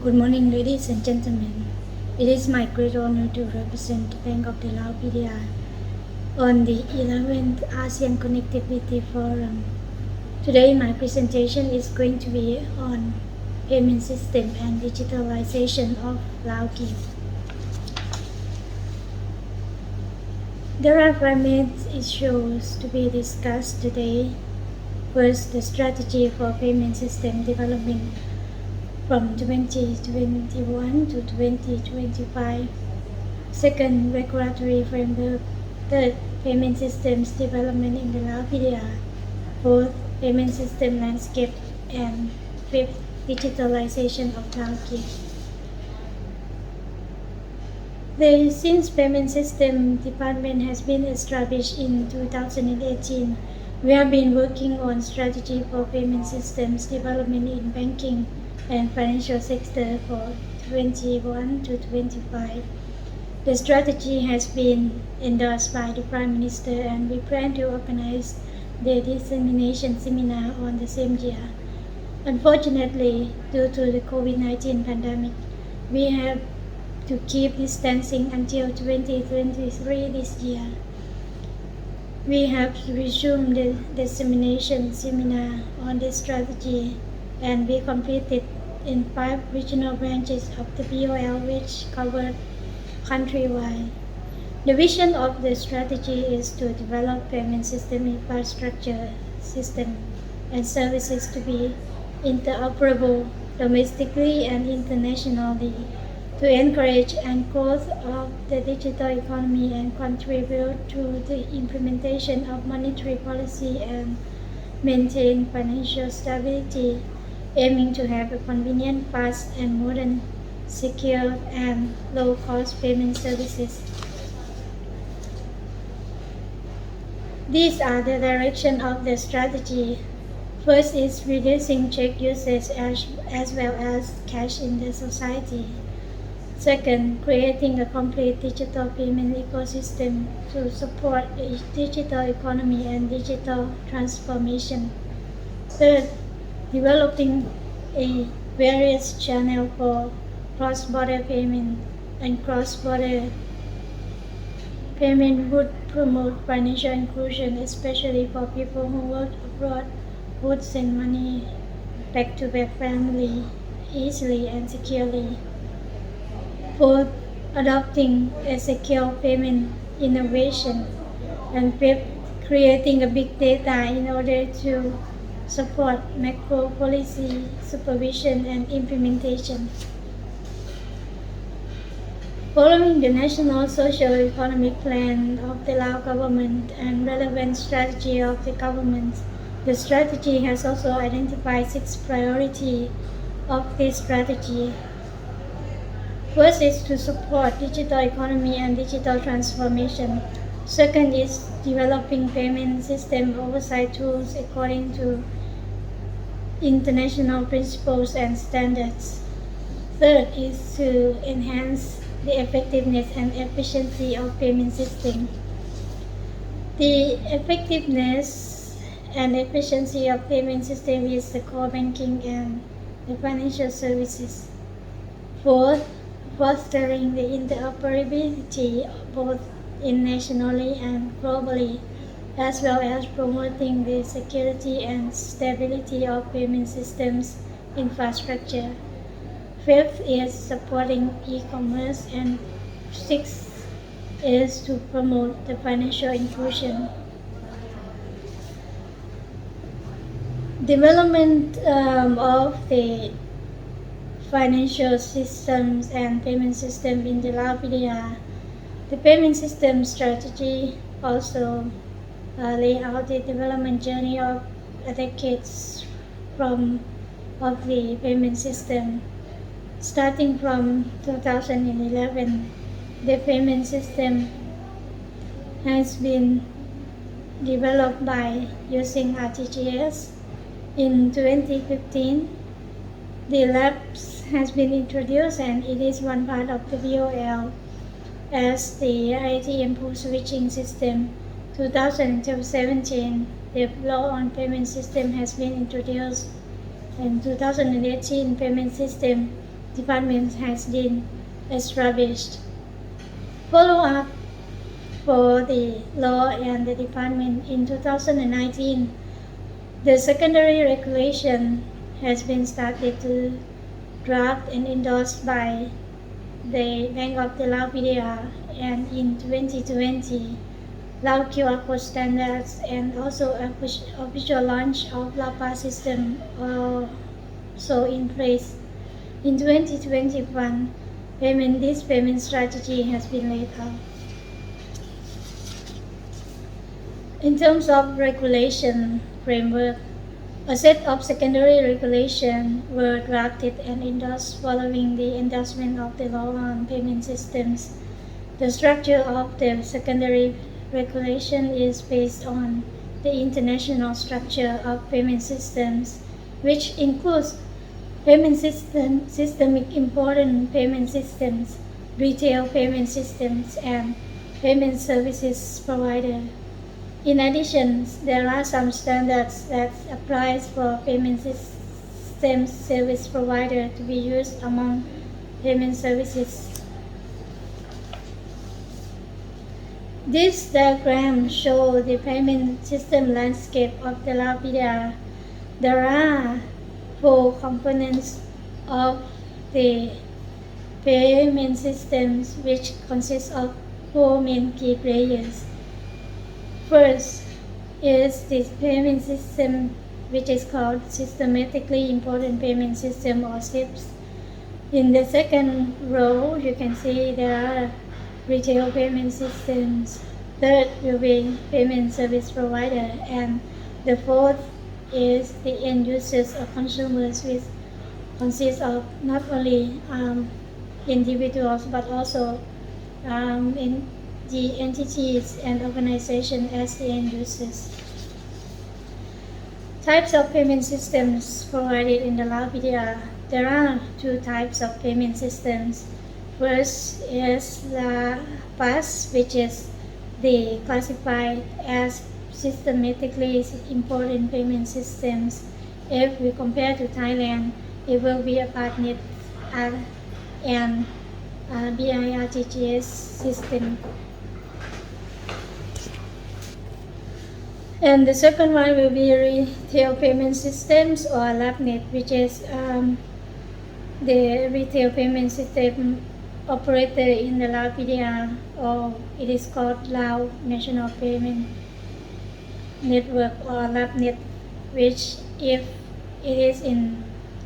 Good morning, ladies and gentlemen. It is my great honor to represent the Bank of the Lao PDR on the 11th ASEAN Connectivity Forum. Today, my presentation is going to be on payment system and digitalization of Lao Give. There are 5 main issues to be discussed today. First, the strategy for payment system development from 2021 to 2025. Second, regulatory framework. Third, payment systems development in the Lao PDR. Fourth, payment system landscape. And fifth, digitalization of Lao Give. The ASEAN Payment System Department has been established in 2018. We have been working on strategy for payment systems development in banking and financial sector for 21 to 25. The strategy has been endorsed by the Prime Minister, and we plan to organize the dissemination seminar on the same year. Unfortunately, due to the COVID-19 pandemic, we have to keep distancing until 2023 this year. We have resumed the dissemination seminar on this strategy, and we completed in 5 regional branches of the BOL, which covered countrywide. The vision of the strategy is to develop payment system infrastructure, system, and services to be interoperable domestically and internationally, to encourage and growth of the digital economy and contribute to the implementation of monetary policy and maintain financial stability, aiming to have a convenient, fast, and modern, secure, and low-cost payment services. These are the direction of the strategy. First is reducing check usage as well as cash in the society. Second, creating a complete digital payment ecosystem to support the digital economy and digital transformation. Third, developing a various channel for cross-border payment, and cross-border payment would promote financial inclusion, especially for people who work abroad, would send money back to their family easily and securely. Fourth, adopting a secure payment innovation, and fifth, creating a big data in order to support macro policy supervision and implementation. Following the National Socio-Economic Plan of the Lao government and relevant strategy of the government, the strategy has also identified 6 priorities of this strategy. First is to support digital economy and digital transformation. Second is developing payment system oversight tools according to international principles and standards. Third is to enhance the effectiveness and efficiency of payment system. The effectiveness and efficiency of payment system is the core banking and the financial services. Fourth, fostering the interoperability both nationally and globally, as well as promoting the security and stability of payment systems infrastructure. Fifth is supporting e-commerce, and sixth is to promote the financial inclusion. Development of the financial systems and payment system in the Lao PDR. The payment system strategy also lay out the development journey of decades of the payment system. Starting from 2011, the payment system has been developed by using RTGS. In 2015, the LAPS has been introduced, and it is one part of the BOL as the ATM pool switching system. 2017, the law on payment system has been introduced. In 2018, payment system department has been established. Follow-up for the law and the department in 2019, the secondary regulation has been started to draft and endorsed by the Bank of the Lao PDR, and in 2020, Lao QR code standards and also official launch of Lao Pass system also in place. In 2021, this payment strategy has been laid out. In terms of regulation framework, a set of secondary regulations were drafted and endorsed following the endorsement of the law on payment systems. The structure of the secondary regulation is based on the international structure of payment systems, which includes systemic important payment systems, retail payment systems, and payment services provider. In addition, there are some standards that apply for payment system service provider to be used among payment services. This diagram shows the payment system landscape of the Lao PDR. There are 4 components of the payment systems, which consist of 4 main key players. First is the payment system, which is called Systematically Important Payment System or SIPS. In the second row, you can see there are retail payment systems. Third will be payment service provider, and the fourth is the end users or consumers, which consists of not only individuals but also in the entities and organizations as the end users. Types of payment systems provided in the Lao PDR. There are 2 types of payment systems. First is the PAS, which is classified as systematically important payment systems. If we compare to Thailand, it will be a partner and BIRTGS system. And the second one will be retail payment systems or LabNet, which is the retail payment system operator in the Lao PDR, or it is called Lao National Payment Network or LabNet, which if it is in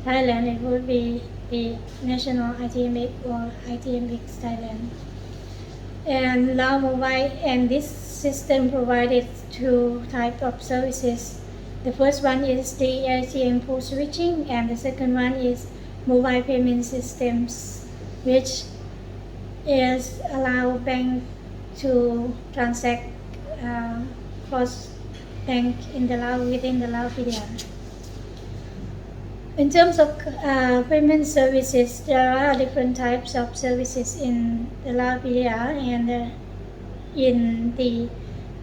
Thailand, it would be the National ITMX or ITMX Thailand. And Lao Mobile, and this system provided 2 types of services. The first one is the ATM pool switching, and the second one is mobile payment systems, which is allow bank to transact cross bank in the Lao within the Lao PDR. In terms of payment services, there are different types of services in the Lao PDR, and in the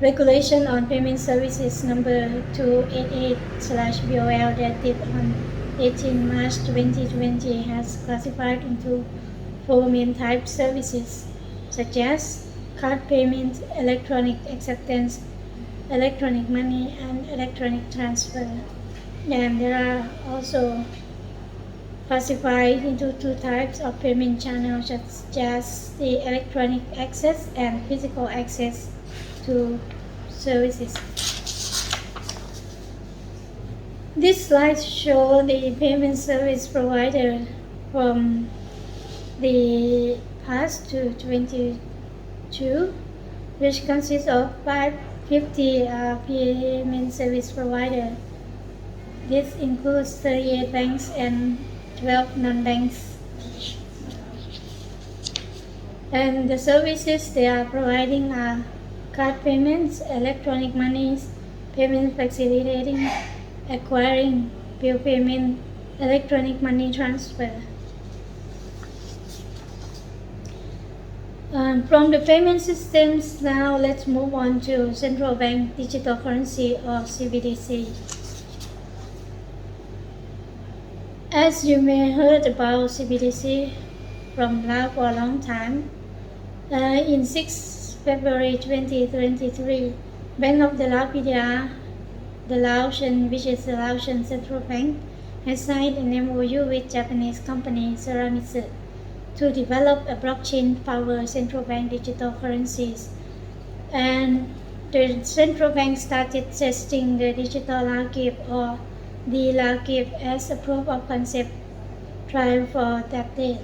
regulation on payment services number 288/BOL dated on 18 March 2020 has classified into 4 main type services, such as card payment, electronic acceptance, electronic money, and electronic transfer. And there are also classified into 2 types of payment channels, such as the electronic access and physical access to services. This slide shows the payment service provider from the past to 22, which consists of 550 payment service providers. This includes 38 banks and 12 non-banks. And the services they are providing are card payments, electronic monies, payment facilitating, acquiring, bill payment, electronic money transfer. From the payment systems, now let's move on to central bank digital currency or CBDC. As you may heard about CBDC from Lao for a long time, in 6 February 2023, Bank of the Lao PDR, the Laotian, which is the Laotian Central Bank, has signed an MOU with Japanese company Suramitsu to develop a blockchain-powered central bank digital currencies. And the central bank started testing the digital Lao Gift or the Lao Gift as a proof of concept trial for that day.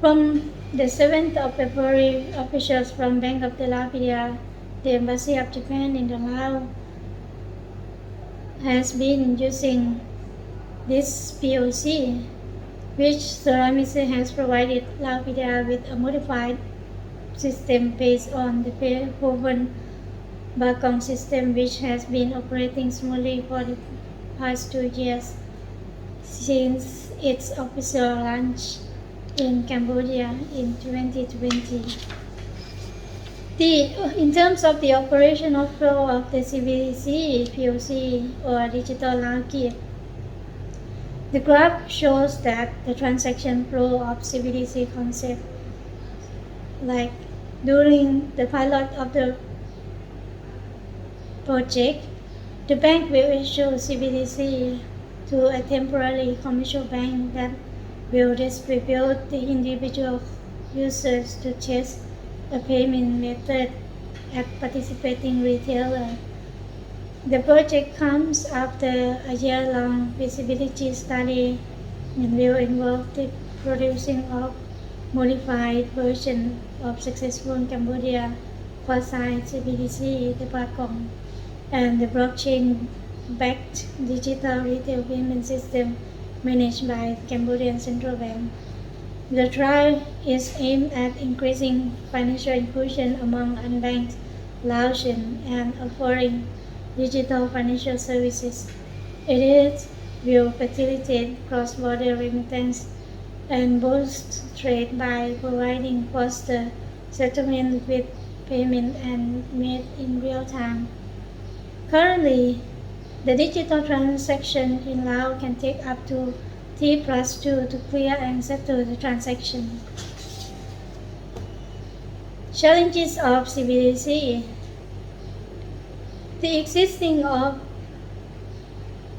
From the 7th of February, officials from Bank of the Lao PDR, the Embassy of Japan in the Lao, has been using this POC, which Suramitsu has provided Lao PDR with a modified system based on the proven Bakong system, which has been operating smoothly for the past 2 years since its official launch in Cambodia in 2020. In terms of the operational flow of the CBDC POC or digital Lao Gift, the graph shows that the transaction flow of CBDC concept, like during the pilot of the project, the bank will issue CBDC to a temporary commercial bank that will distribute the individual users to test a payment method at participating retailers. The project comes after a year-long feasibility study and will involve the producing of modified version of successful Cambodia quasi CBDC, the Bakong, and the blockchain-backed digital retail payment system managed by Cambodian Central Bank. The trial is aimed at increasing financial inclusion among unbanked Laotians and offering digital financial services. It will facilitate cross-border remittance and boost trade by providing faster settlement with payment and made in real time. Currently, the digital transaction in Laos can take up to T+2 to clear and settle the transaction. Challenges of CBDC. The existing of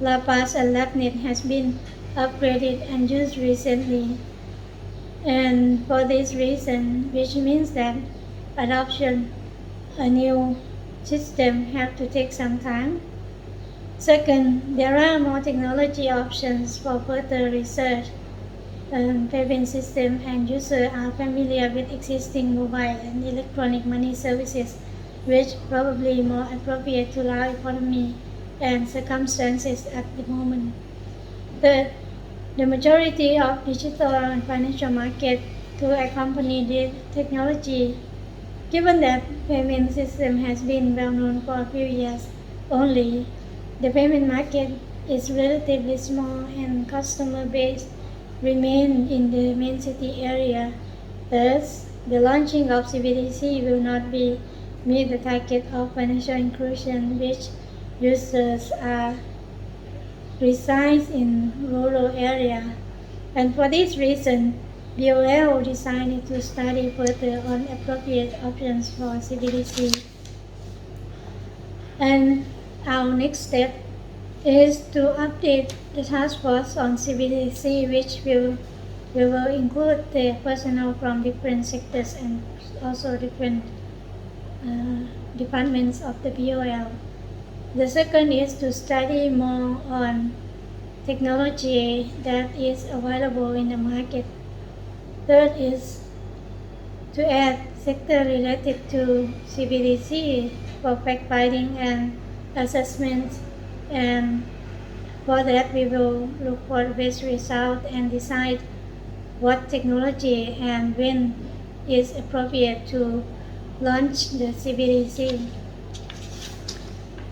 LaPaz and LabNet has been upgraded and used recently, and for this reason, which means that adoption a new system have to take some time. Second, there are more technology options for further research. Payment system and users are familiar with existing mobile and electronic money services, which probably more appropriate to our economy and circumstances at the moment. Third, the majority of digital and financial market to accompany the technology. Given that payment system has been well known for a few years only, the payment market is relatively small and customer base remain in the main city area. Thus, the launching of CBDC will not be meet the target of financial inclusion, which users are resides in rural area. And for this reason, BOL decided to study further on appropriate options for CBDC. And our next step is to update the task force on CBDC, which will include the personnel from different sectors and also different departments of the BOL. The second is to study more on technology that is available in the market. Third is to add sector related to CBDC for fact-finding and assessment, and for that we will look for the best result and decide what technology and when is appropriate to launch the CBDC.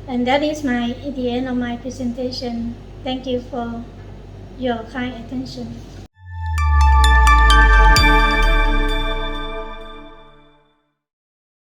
And that is the end of my presentation. Thank you for your kind attention.